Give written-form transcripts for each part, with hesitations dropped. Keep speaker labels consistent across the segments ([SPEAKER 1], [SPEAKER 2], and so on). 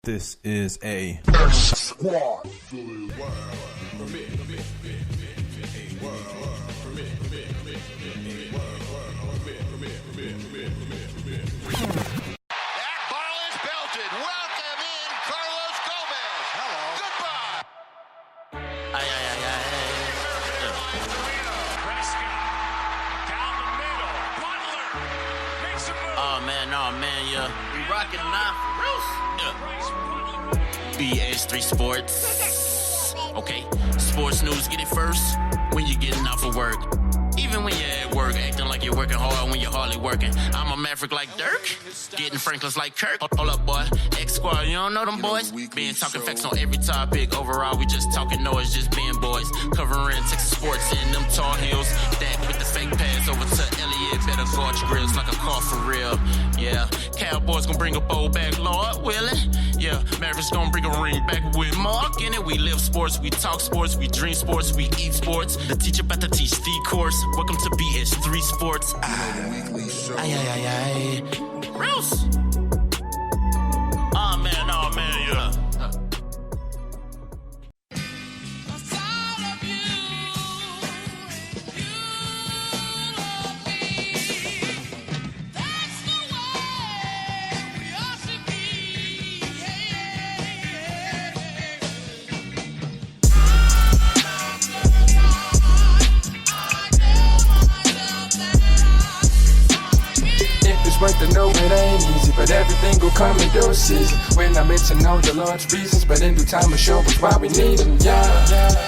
[SPEAKER 1] This is a
[SPEAKER 2] Squad.
[SPEAKER 3] That ball is belted. Welcome in Carlos Gomez. Hello. Goodbye.
[SPEAKER 4] Ay.
[SPEAKER 5] Down the middle. Butler makes a move.
[SPEAKER 4] Oh man, yeah. We rockin' now for real. Yeah. BS3 Sports. Okay. Sports news, get it first when you're getting off of work. Even when you're at work, acting like you're working hard when you're hardly working. I'm a maverick like Dirk, getting Franklins like Kirk. Hold up, boy. X-Squad, you don't know them boys? Being talking facts on every topic. Overall, we just talking noise, just being boys. Covering Texas sports in them tall hills. That with the fake pass over to Elliott. Better guard your grills like a car for real. Yeah. Cowboys gonna bring a bowl back, Lord willing. Yeah. Mavericks gonna bring a ring back with Mark in it. We live sports, we talk sports, we dream sports, we eat sports. The teacher about to teach the course. Welcome to BS3 Sports. Ay. Gross. Oh man, yeah.
[SPEAKER 6] Worth to know it ain't easy, but everything will come in due season. When I meant to know the Lord's reasons, but in due time will show us why we need him, yeah.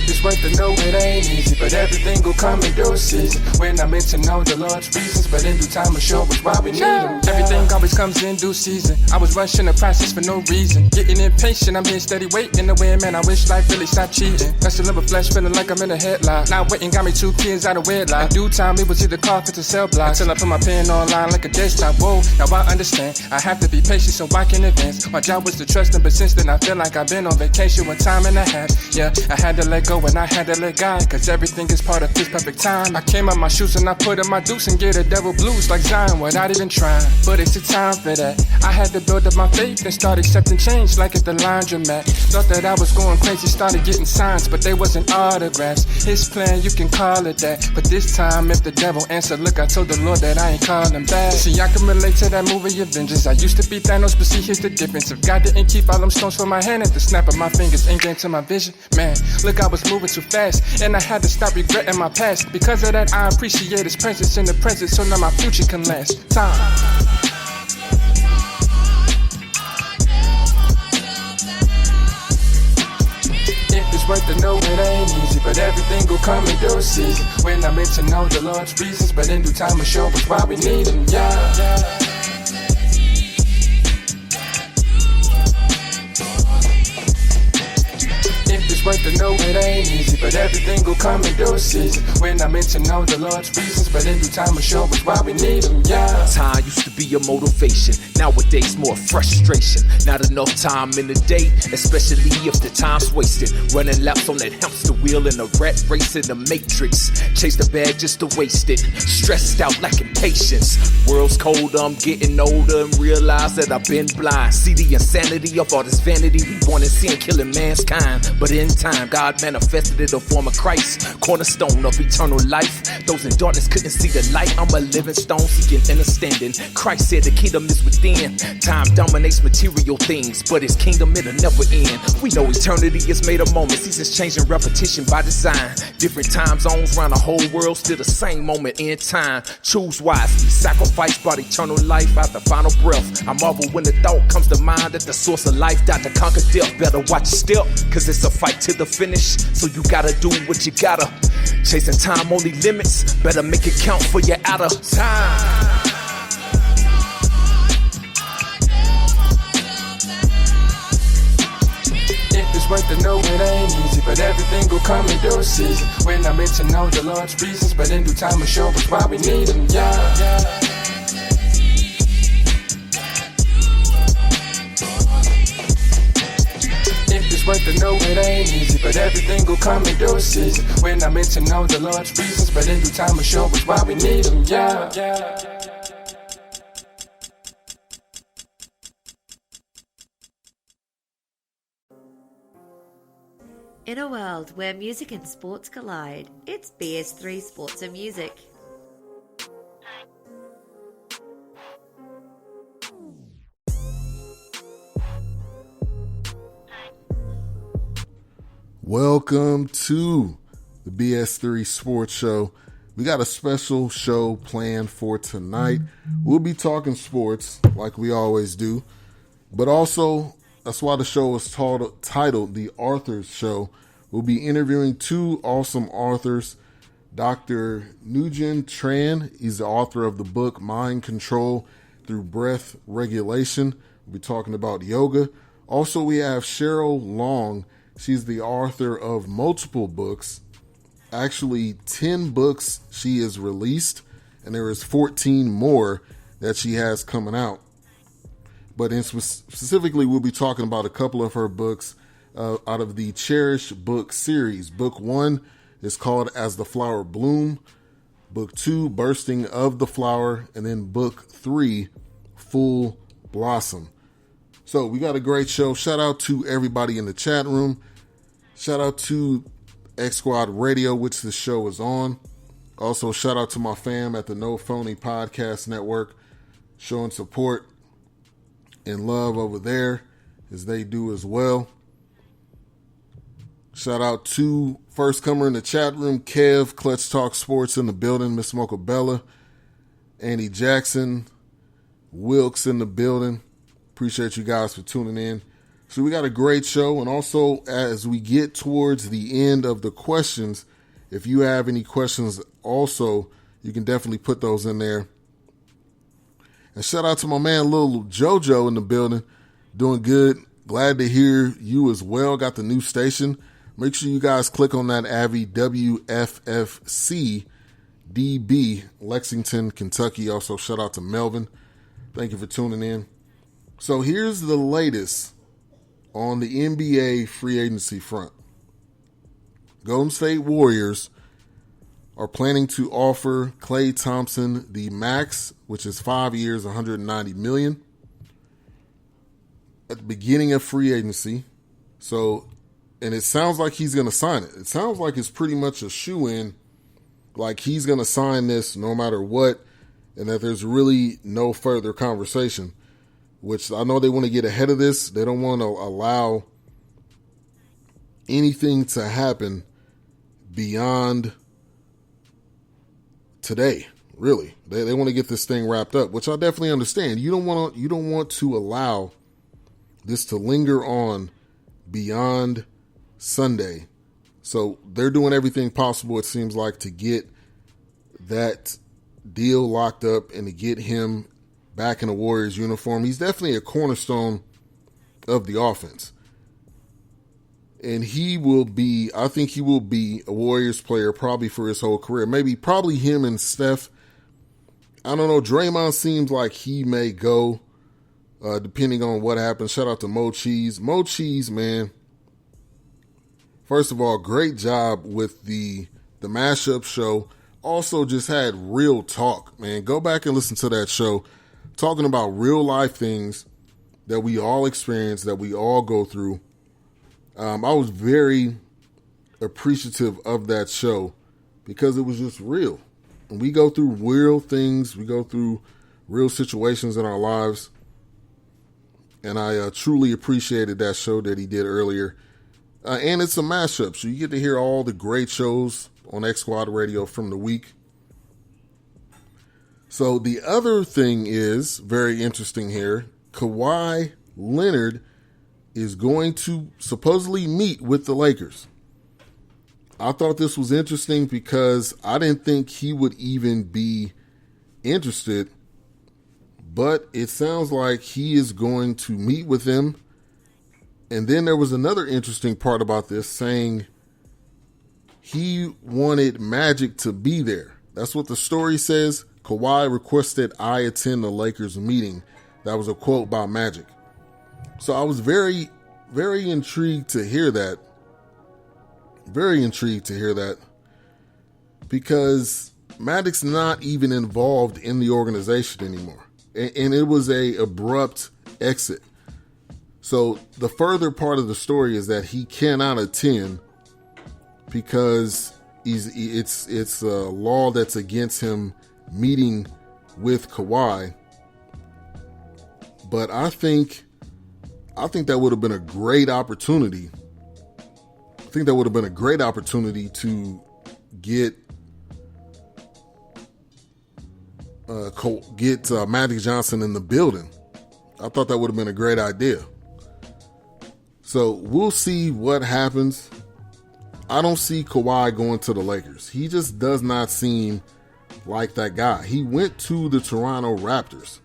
[SPEAKER 6] It's worth to know it ain't easy, but everything will come in due season. When I meant to know the Lord's reasons, but in due time will show us why we need him. Everything always comes in due season. I was rushing the process for no reason. Getting impatient, I'm here steady waiting to win, man. I wish life really stopped cheating. That's the liver flesh feeling like I'm in a headlock. Now waiting got me 2 kids out of wedlock. In due time, it was either carpet or cell block. Until I put my pen online like a desktop. Whoa, now I understand. I have to be patient so I can advance. My job was to trust him, but since then I feel like I've been on vacation 1 time and a half. Yeah, I had to let go and I had to let God, cause everything is part of his perfect time. I came out my shoes and I put in my deuce and get a devil blues like Zion without even trying. But it's a time for that. I had to build up my faith and start accepting change like at the laundromat. Thought that I was going crazy, started getting signs, but they wasn't autographs. His plan, you can call it that. But this time, if the devil answered, look, I told the Lord that I ain't calling back. See, I can relate to that movie Avengers. I used to be Thanos, but see, here's the difference. If God didn't keep all them stones from my hand at the snap of my fingers, ain't into my vision. Man, look, I was moving too fast, and I had to stop regretting my past. Because of that, I appreciate his presence in the present, so now my future can last. Time. It's worth to know it ain't easy, but everything will come in due season. When I meant to know the Lord's reasons, but in due time will show us why we need him, yeah. It's worth to know it ain't easy, but everything will come in due season. When I meant to know the Lord's reasons, but in due time will show us why we need him, yeah.
[SPEAKER 7] Time used to be a motivation, nowadays more frustration. Not enough time in the day, especially if the time's wasted. Running laps on that hamster wheel in a rat race in the matrix. Chase the bag just to waste it, stressed out like impatience. World's colder, I'm getting older and realize that I've been blind. See the insanity of all this vanity we want to see and killing mankind. But in time, God manifested in the form of Christ, cornerstone of eternal life. Those in darkness couldn't see the light. I'm a living stone seeking understanding. Christ said the kingdom is within. Time dominates material things, but his kingdom it'll never end. We know eternity is made of moments, seasons changing, repetition by design. Different time zones around the whole world, still the same moment in time. Choose wisely, sacrifice brought eternal life out the final breath. I marvel when the thought comes to mind that the source of life died to conquer death. Better watch your step, cause it's a fight to the finish, so you gotta do what you gotta. Chasing time only limits, better make it count for your outer time.
[SPEAKER 6] It's worth to know it ain't easy, but everything will come in due season. When I meant to know the Lord's reasons, but in due time will show us why we need him, yeah. but to know it ain't easy. But everything will come in due season. When I meant to know the Lord's reasons, but in due time will show us why we need him, yeah.
[SPEAKER 1] In a world where music and sports collide, it's BS3 Sports and Music.
[SPEAKER 2] Welcome to the BS3 Sports Show. We got a special show planned for tonight. We'll be talking sports like we always do, but also that's why the show is titled The Authors Show. We'll be interviewing two awesome authors. Dr. Nguyen Tran, he's the author of the book Mind Control Through Breath Regulation. We'll be talking about yoga. Also, we have Cheryl Long. She's the author of multiple books. Actually, 10 books she has released, and there is 14 more that she has coming out. But specifically, we'll be talking about a couple of her books out of the Cherish book series. Book 1 is called As the Flower Bloom. Book 2, Bursting of the Flower. And then Book 3, Full Blossom. So we got a great show. Shout out to everybody in the chat room. Shout out to X Squad Radio, which the show is on. Also, shout out to my fam at the No Phony Podcast Network, showing support and love over there as they do as well. Shout out to first comer in the chat room, Kev, Clutch Talk Sports in the building, Miss Mocha Bella, Andy Jackson, Wilkes in the building. Appreciate you guys for tuning in. So we got a great show, and also as we get towards the end of the questions, if you have any questions also, you can definitely put those in there. And shout out to my man, Lil JoJo in the building. Doing good. Glad to hear you as well. Got the new station. Make sure you guys click on that Avi WFFC DB, Lexington, Kentucky. Also, shout out to Melvin. Thank you for tuning in. So here's the latest on the NBA free agency front. Golden State Warriors are planning to offer Klay Thompson the max, which is 5 years, $190 million, at the beginning of free agency. So, and it sounds like he's going to sign it. It sounds like it's pretty much a shoe-in, like he's going to sign this no matter what, and that there's really no further conversation, which I know they want to get ahead of this. They don't want to allow anything to happen beyond today, really. They want to get this thing wrapped up, which I definitely understand. You don't want to allow this to linger on beyond Sunday. So they're doing everything possible, it seems like, to get that deal locked up and to get him back in a Warriors uniform. He's definitely a cornerstone of the offense. And I think he will be a Warriors player probably for his whole career. Probably him and Steph. I don't know. Draymond seems like he may go, depending on what happens. Shout out to Mo Cheese. Mo Cheese, man. First of all, great job with the mashup show. Also just had real talk, man. Go back and listen to that show. Talking about real life things that we all experience, that we all go through. I was very appreciative of that show because it was just real. And we go through real things. We go through real situations in our lives. And I truly appreciated that show that he did earlier. And it's a mashup, so you get to hear all the great shows on X Squad Radio from the week. So the other thing is very interesting here. Kawhi Leonard is going to supposedly meet with the Lakers. I thought this was interesting because I didn't think he would even be interested, but it sounds like he is going to meet with them. And then there was another interesting part about this, saying he wanted Magic to be there. That's what the story says. Kawhi requested I attend the Lakers meeting. That was a quote by Magic. So I was very, very intrigued to hear that. Very intrigued to hear that. Because Maddox not even involved in the organization anymore. And it was a abrupt exit. So the further part of the story is that he cannot attend because it's a law that's against him meeting with Kawhi. But I think that would have been a great opportunity. I think that would have been a great opportunity to get Magic Johnson in the building. I thought that would have been a great idea. So we'll see what happens. I don't see Kawhi going to the Lakers. He just does not seem like that guy. He went to the Toronto Raptors.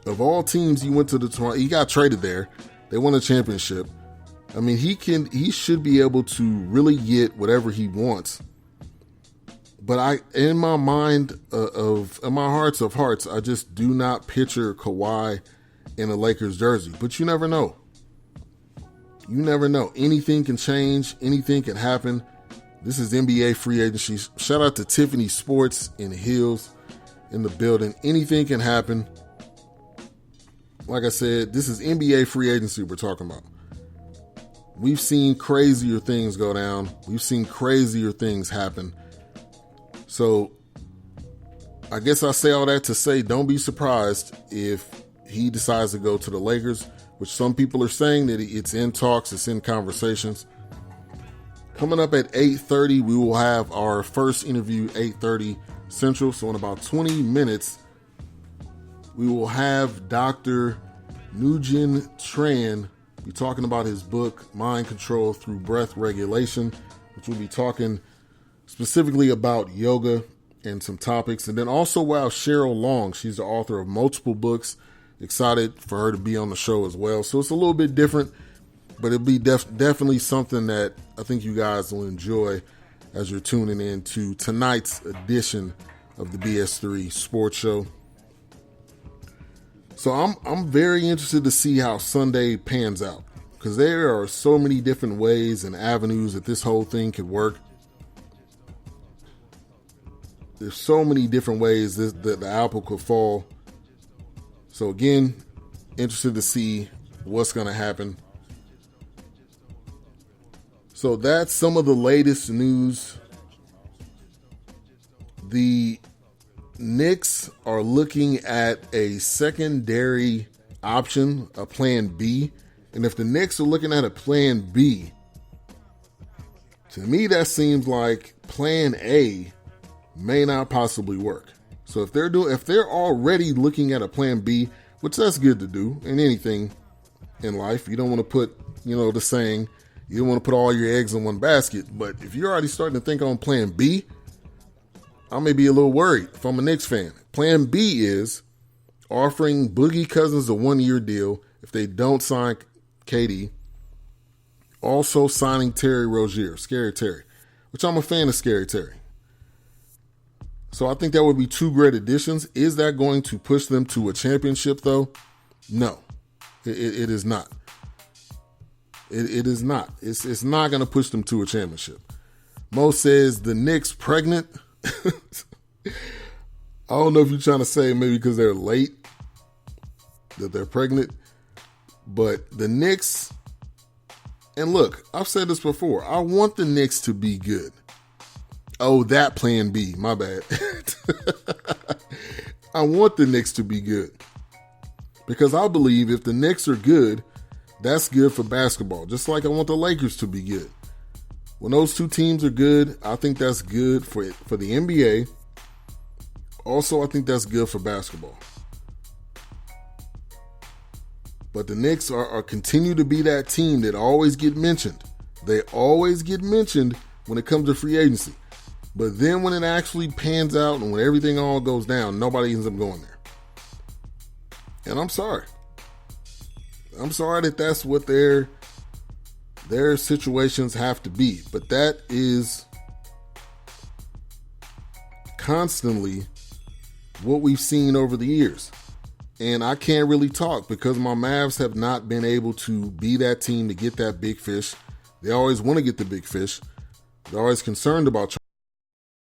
[SPEAKER 2] Of all teams, he went to the Toronto. He got traded there. They won a championship. I mean, he should be able to really get whatever he wants. But in my mind in my hearts of hearts, I just do not picture Kawhi in a Lakers jersey. But you never know. You never know. Anything can change. Anything can happen. This is NBA free agency. Shout out to Tiffany Sports in Hills in the building. Anything can happen. Like I said, this is NBA free agency we're talking about. We've seen crazier things go down. We've seen crazier things happen. So I guess I say all that to say don't be surprised if he decides to go to the Lakers, which some people are saying that it's in talks, it's in conversations. Coming up at 8:30, we will have our first interview, 8:30 Central. So in about 20 minutes, we will have Dr. Nguyen Tran be talking about his book, Mind Control Through Breath Regulation, which will be talking specifically about yoga and some topics. And then also, wow, Cheryl Long, she's the author of multiple books. Excited for her to be on the show as well. So it's a little bit different, but it'll be definitely something that I think you guys will enjoy as you're tuning in to tonight's edition of the BS3 Sports Show. So I'm very interested to see how Sunday pans out, because there are so many different ways and avenues that this whole thing could work. There's so many different ways that the apple could fall. So again, interested to see what's going to happen. So that's some of the latest news. The Knicks are looking at a secondary option, a plan B. And if the Knicks are looking at a plan B, to me that seems like plan A may not possibly work. So if they're already looking at a plan B, which that's good to do in anything in life, you don't want to put, the saying, you don't want to put all your eggs in one basket. But if you're already starting to think on plan B, I may be a little worried if I'm a Knicks fan. Plan B is offering Boogie Cousins a 1-year deal if they don't sign KD. Also signing Terry Rozier, Scary Terry, which I'm a fan of Scary Terry. So I think that would be two great additions. Is that going to push them to a championship, though? No, it is not. It is not. It's not going to push them to a championship. Mo says the Knicks pregnant. I don't know if you're trying to say maybe because they're late that they're pregnant, but the Knicks, and look, I've said this before, I want the Knicks to be good. Oh, that plan B, my bad. I want the Knicks to be good because I believe if the Knicks are good, that's good for basketball, just like I want the Lakers to be good. When those two teams are good, I think that's good for the NBA. Also, I think that's good for basketball. But the Knicks are continue to be that team that always get mentioned. They always get mentioned when it comes to free agency. But then when it actually pans out and when everything all goes down, nobody ends up going there. And I'm sorry. I'm sorry that that's what their situations have to be. But that is constantly what we've seen over the years. And I can't really talk because my Mavs have not been able to be that team to get that big fish. They always want to get the big fish. They're always concerned about